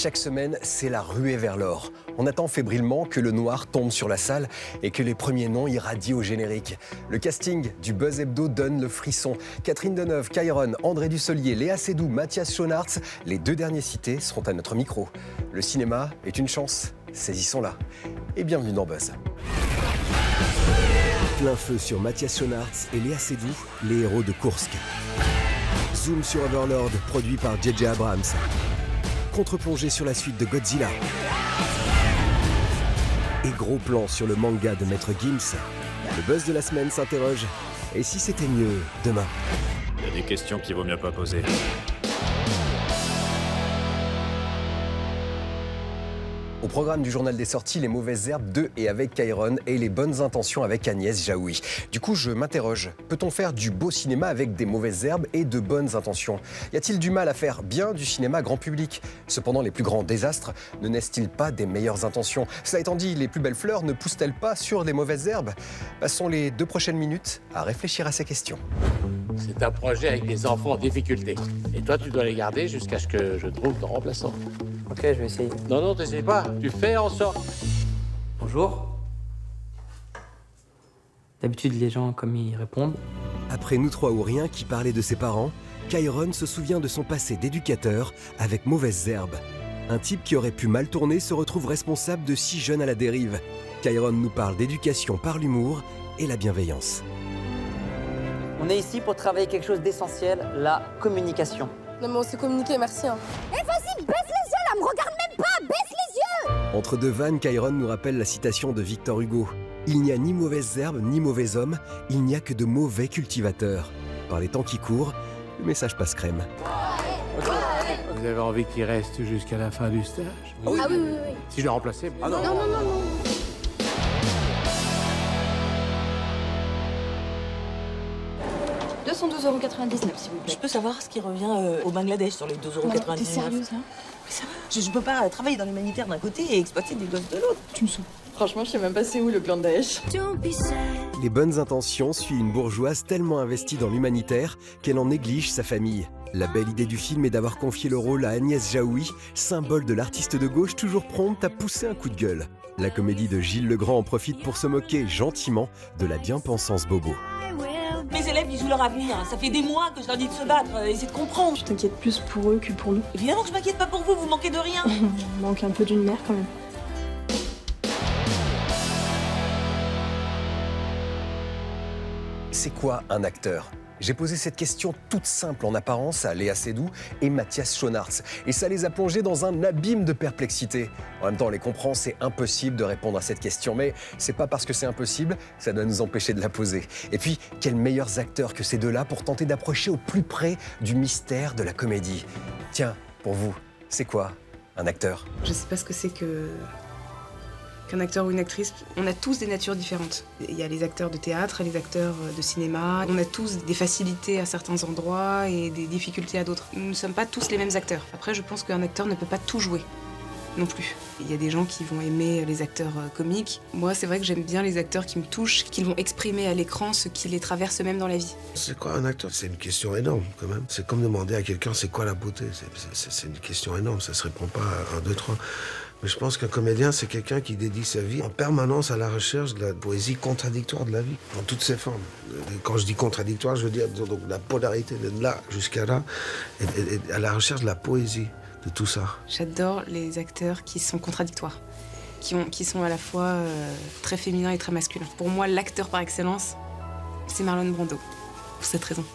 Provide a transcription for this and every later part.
Chaque semaine, c'est la ruée vers l'or. On attend fébrilement que le noir tombe sur la salle et que les premiers noms irradient au générique. Le casting du Buzz Hebdo donne le frisson. Catherine Deneuve, Kairon, André Dussolier, Léa Seydoux, Mathias Schoenaerts, les deux derniers cités seront à notre micro. Le cinéma est une chance, saisissons-la. Et bienvenue dans Buzz. Plein feu sur Mathias Schoenaerts et Léa Seydoux, les héros de Kursk. Zoom sur Overlord, produit par J.J. Abrams. Contre-plongée sur la suite de Godzilla. Et gros plan sur le manga de Maître Gims. Le buzz de la semaine s'interroge. Et si c'était mieux demain? Il y a des questions qu'il vaut mieux pas poser. Au programme du journal des sorties, les mauvaises herbes de et avec Kairon et les bonnes intentions avec Agnès Jaoui. Du coup, je m'interroge, peut-on faire du beau cinéma avec des mauvaises herbes et de bonnes intentions? Y a-t-il du mal à faire bien du cinéma grand public? Cependant, les plus grands désastres ne naissent-ils pas des meilleures intentions? Cela étant dit, les plus belles fleurs ne poussent-elles pas sur des mauvaises herbes? Passons les 2 prochaines minutes à réfléchir à ces questions. C'est un projet avec des enfants en difficulté. Et toi, tu dois les garder jusqu'à ce que je trouve ton remplaçant. Ok, je vais essayer. Non, t'essayes pas. Tu fais en sorte. Bonjour. D'habitude, les gens, comme ils répondent. Après Nous trois ou rien qui parlait de ses parents, Kairon se souvient de son passé d'éducateur avec Mauvaises herbes. Un type qui aurait pu mal tourner se retrouve responsable de 6 jeunes à la dérive. Kairon nous parle d'éducation par l'humour et la bienveillance. On est ici pour travailler quelque chose d'essentiel, la communication. Non mais on s'est communiqué, merci. Eh vas-y, baisse les yeux là, me regarde même pas, baisse les yeux! Entre deux vannes, Kairon nous rappelle la citation de Victor Hugo. Il n'y a ni mauvaises herbes, ni mauvais hommes, il n'y a que de mauvais cultivateurs. Par les temps qui courent, le message passe crème. Vous avez envie qu'il reste jusqu'à la fin du stage? Ah oui, oui, oui. Si je le remplaçais? Non, non, non, non. 212,99 € s'il vous plaît. Je peux savoir ce qui revient au Bangladesh sur les 2,99 €? T'es sérieuse là? Mais ça va, je peux pas travailler dans l'humanitaire d'un côté et exploiter des gosses de l'autre. Tu me saoules. Franchement, je sais même pas c'est où le plan de Daesh. Les bonnes intentions suivent une bourgeoise tellement investie dans l'humanitaire qu'elle en néglige sa famille. La belle idée du film est d'avoir confié le rôle à Agnès Jaoui, symbole de l'artiste de gauche toujours prompte à pousser un coup de gueule. La comédie de Gilles Legrand en profite pour se moquer gentiment de la bien-pensance bobo. Mes élèves, ils jouent leur avenir. Ça fait des mois que je leur dis de se battre, essayez de comprendre. Je t'inquiète plus pour eux que pour nous. Évidemment que je m'inquiète pas pour vous, vous manquez de rien. On manque un peu d'une mère quand même. C'est quoi un acteur? J'ai posé cette question toute simple en apparence à Léa Seydoux et Mathias Schoenaerts. Et ça les a plongés dans un abîme de perplexité. En même temps, on les comprend, c'est impossible de répondre à cette question. Mais c'est pas parce que c'est impossible, ça doit nous empêcher de la poser. Et puis, quels meilleurs acteurs que ces deux-là pour tenter d'approcher au plus près du mystère de la comédie? Tiens, pour vous, c'est quoi un acteur? Je sais pas ce que c'est qu'un acteur ou une actrice. On a tous des natures différentes. Il y a les acteurs de théâtre, les acteurs de cinéma. On a tous des facilités à certains endroits et des difficultés à d'autres. Nous ne sommes pas tous les mêmes acteurs. Après, je pense qu'un acteur ne peut pas tout jouer non plus. Il y a des gens qui vont aimer les acteurs comiques. Moi, c'est vrai que j'aime bien les acteurs qui me touchent, qui vont exprimer à l'écran ce qui les traverse même dans la vie. C'est quoi un acteur? C'est une question énorme, quand même. C'est comme demander à quelqu'un c'est quoi la beauté. C'est une question énorme, ça se répond pas à 1, 2, 3. Mais je pense qu'un comédien, c'est quelqu'un qui dédie sa vie en permanence à la recherche de la poésie contradictoire de la vie, dans toutes ses formes. Quand je dis contradictoire, je veux dire donc la polarité de là jusqu'à là, et à la recherche de la poésie de tout ça. J'adore les acteurs qui sont contradictoires, qui sont à la fois très féminins et très masculins. Pour moi, l'acteur par excellence, c'est Marlon Brando, pour cette raison.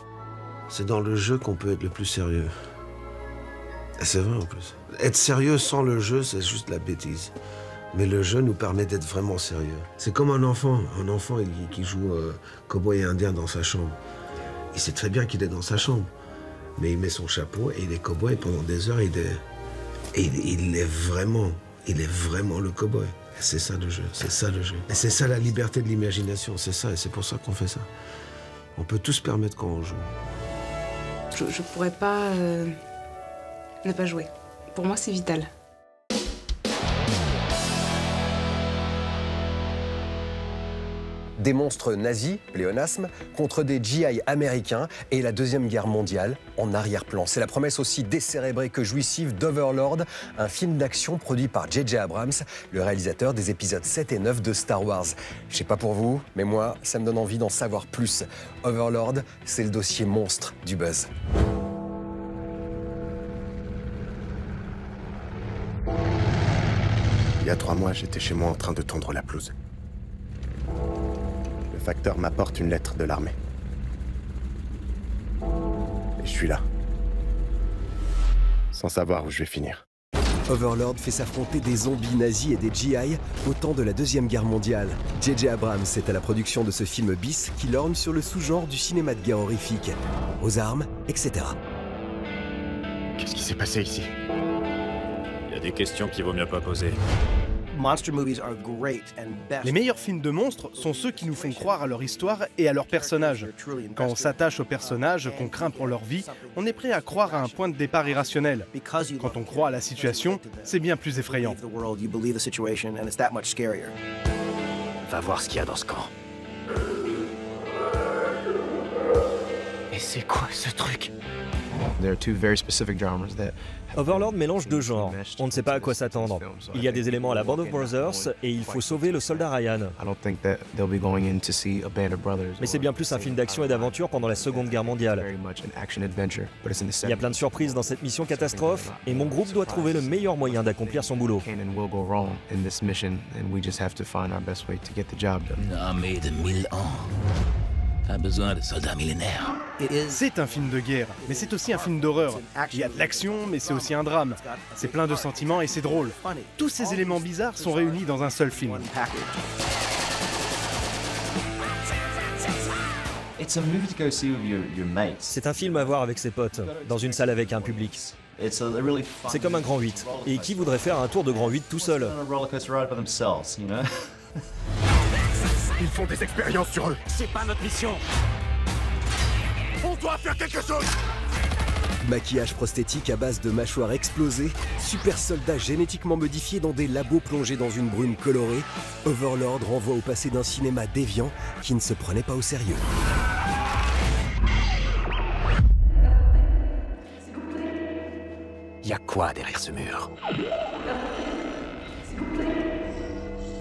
C'est dans le jeu qu'on peut être le plus sérieux. Et c'est vrai en plus. Être sérieux sans le jeu, c'est juste la bêtise. Mais le jeu nous permet d'être vraiment sérieux. C'est comme un enfant qui joue cow-boy et indien dans sa chambre. Il sait très bien qu'il est dans sa chambre. Mais il met son chapeau et il est cow-boy pendant des heures. Il est vraiment le cow-boy. C'est ça le jeu, c'est ça le jeu. Et c'est ça la liberté de l'imagination, c'est ça, et c'est pour ça qu'on fait ça. On peut tout se permettre quand on joue. Je pourrais pas ne pas jouer. Pour moi, c'est vital. Des monstres nazis, pléonasme, contre des GI américains et la Deuxième Guerre mondiale en arrière-plan. C'est la promesse aussi décérébrée que jouissive d'Overlord, un film d'action produit par J.J. Abrams, le réalisateur des épisodes 7 et 9 de Star Wars. Je sais pas pour vous, mais moi, ça me donne envie d'en savoir plus. Overlord, c'est le dossier monstre du buzz. Il y a 3 mois, j'étais chez moi en train de tondre la pelouse. Le facteur m'apporte une lettre de l'armée. Et je suis là. Sans savoir où je vais finir. Overlord fait s'affronter des zombies nazis et des GI au temps de la Deuxième Guerre mondiale. J.J. Abrams est à la production de ce film bis qui lorgne sur le sous-genre du cinéma de guerre horrifique. Aux armes, etc. Qu'est-ce qui s'est passé ici? Il y a des questions qu'il vaut mieux pas poser. Les meilleurs films de monstres sont ceux qui nous font croire à leur histoire et à leurs personnages. Quand on s'attache aux personnages, qu'on craint pour leur vie, on est prêt à croire à un point de départ irrationnel. Quand on croit à la situation, c'est bien plus effrayant. Va voir ce qu'il y a dans ce camp. Et c'est quoi ce truc? Overlord mélange 2 genres. On ne sait pas à quoi s'attendre. Il y a des éléments à la Band of Brothers et il faut sauver le soldat Ryan. Mais c'est bien plus un film d'action et d'aventure pendant la Seconde Guerre mondiale. Il y a plein de surprises dans cette mission catastrophe et mon groupe doit trouver le meilleur moyen d'accomplir son boulot. Une armée de 1000 ans a besoin de soldats millénaires. C'est un film de guerre, mais c'est aussi un film d'horreur. Il y a de l'action, mais c'est aussi un drame. C'est plein de sentiments et c'est drôle. Tous ces éléments bizarres sont réunis dans un seul film. C'est un film à voir avec ses potes, dans une salle avec un public. C'est comme un grand 8. Et qui voudrait faire un tour de grand 8 tout seul? Ils font des expériences sur eux. C'est pas notre mission. On doit faire quelque chose. Maquillage prosthétique à base de mâchoires explosées, super soldats génétiquement modifiés dans des labos plongés dans une brume colorée, Overlord renvoie au passé d'un cinéma déviant qui ne se prenait pas au sérieux. Y a quoi derrière ce mur?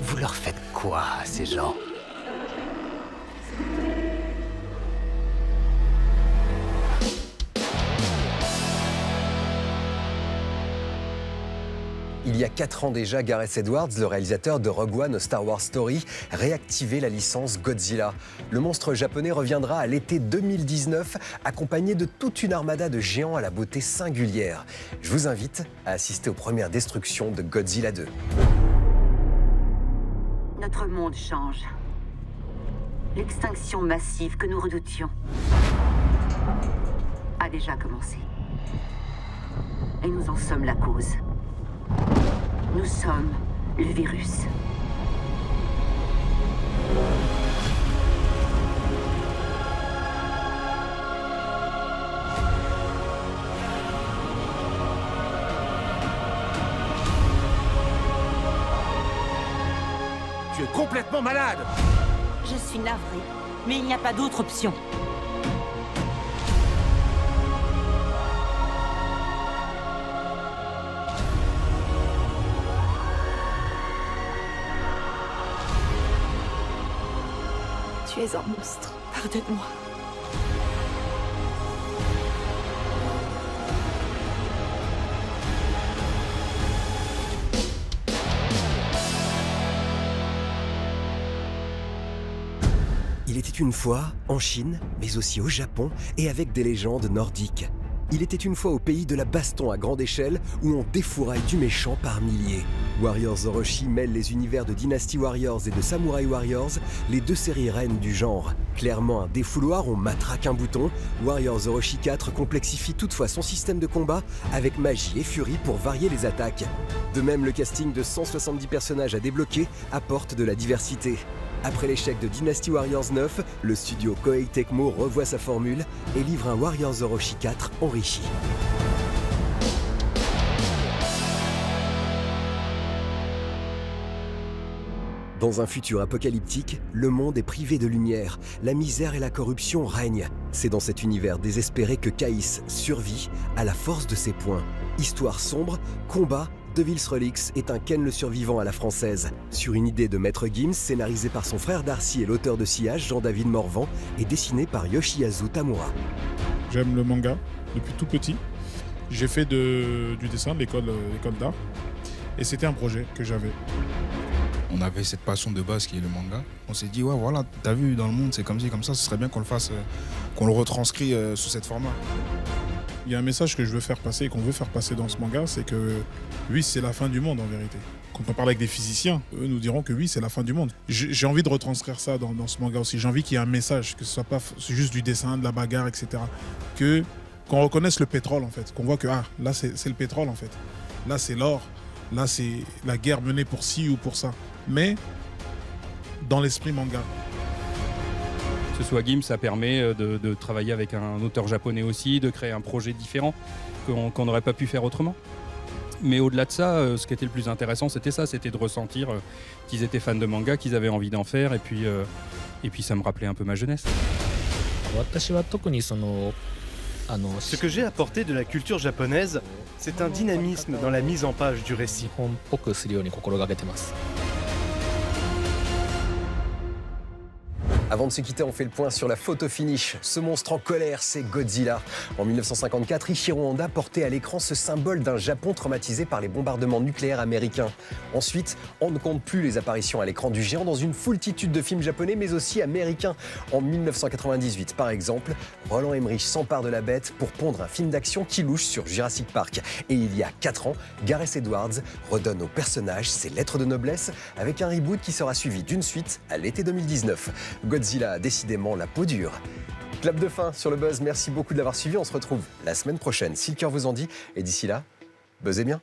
Vous leur faites quoi à ces gens? Il y a 4 ans déjà, Gareth Edwards, le réalisateur de Rogue One, A Star Wars Story, réactivait la licence Godzilla. Le monstre japonais reviendra à l'été 2019, accompagné de toute une armada de géants à la beauté singulière. Je vous invite à assister aux premières destructions de Godzilla 2. Notre monde change. L'extinction massive que nous redoutions a déjà commencé. Et nous en sommes la cause. Nous sommes le virus. Tu es complètement malade! Je suis navrée, mais il n'y a pas d'autre option. Tu es un monstre. Pardonne-moi. Il était une fois en Chine, mais aussi au Japon et avec des légendes nordiques. Il était une fois au pays de la baston à grande échelle où on défouraille du méchant par milliers. Warriors Orochi mêle les univers de Dynasty Warriors et de Samurai Warriors, les 2 séries reines du genre. Clairement un défouloir, on matraque un bouton. Warriors Orochi 4 complexifie toutefois son système de combat avec magie et furie pour varier les attaques. De même, le casting de 170 personnages à débloquer apporte de la diversité. Après l'échec de Dynasty Warriors 9, le studio Koei Tecmo revoit sa formule et livre un Warriors Orochi 4 enrichi. Dans un futur apocalyptique, le monde est privé de lumière, la misère et la corruption règnent. C'est dans cet univers désespéré que Caïs survit à la force de ses poings. Histoire sombre, combat, Devil's Relics est un Ken le survivant à la française. Sur une idée de Maître Gims, scénarisé par son frère Darcy et l'auteur de Sillage, Jean-David Morvan, et dessiné par Yoshihazu Tamura. J'aime le manga depuis tout petit. J'ai fait du dessin de l'école d'art. Et c'était un projet que j'avais. On avait cette passion de base qui est le manga. On s'est dit, ouais, voilà, t'as vu, dans le monde, c'est comme ci, comme ça, ce serait bien qu'on le fasse, qu'on le retranscrit sous cette format. Il y a un message que je veux faire passer, qu'on veut faire passer dans ce manga, c'est que oui, c'est la fin du monde en vérité. Quand on parle avec des physiciens, eux nous diront que oui, c'est la fin du monde. J'ai envie de retranscrire ça dans ce manga aussi. J'ai envie qu'il y ait un message, que ce soit pas juste du dessin, de la bagarre, etc. Qu'on reconnaisse le pétrole en fait, qu'on voit que là c'est le pétrole en fait. Là c'est l'or, là c'est la guerre menée pour ci ou pour ça. Mais dans l'esprit manga. Que ce soit Gims, ça permet de travailler avec un auteur japonais aussi, de créer un projet différent qu'on n'aurait pas pu faire autrement. Mais au-delà de ça, ce qui était le plus intéressant, c'était ça, c'était de ressentir qu'ils étaient fans de manga, qu'ils avaient envie d'en faire, et puis ça me rappelait un peu ma jeunesse. Ce que j'ai apporté de la culture japonaise, c'est un dynamisme dans la mise en page du récit. Avant de se quitter, on fait le point sur la photo finish. Ce monstre en colère, c'est Godzilla. En 1954, Ichiro Honda portait à l'écran ce symbole d'un Japon traumatisé par les bombardements nucléaires américains. Ensuite, on ne compte plus les apparitions à l'écran du géant dans une foultitude de films japonais, mais aussi américains. En 1998, par exemple, Roland Emmerich s'empare de la bête pour pondre un film d'action qui louche sur Jurassic Park. Et il y a 4 ans, Gareth Edwards redonne au personnage ses lettres de noblesse avec un reboot qui sera suivi d'une suite à l'été 2019. Godzilla a décidément la peau dure. Clap de fin sur le buzz, merci beaucoup de l'avoir suivi. On se retrouve la semaine prochaine si le cœur vous en dit. Et d'ici là, buzzez bien.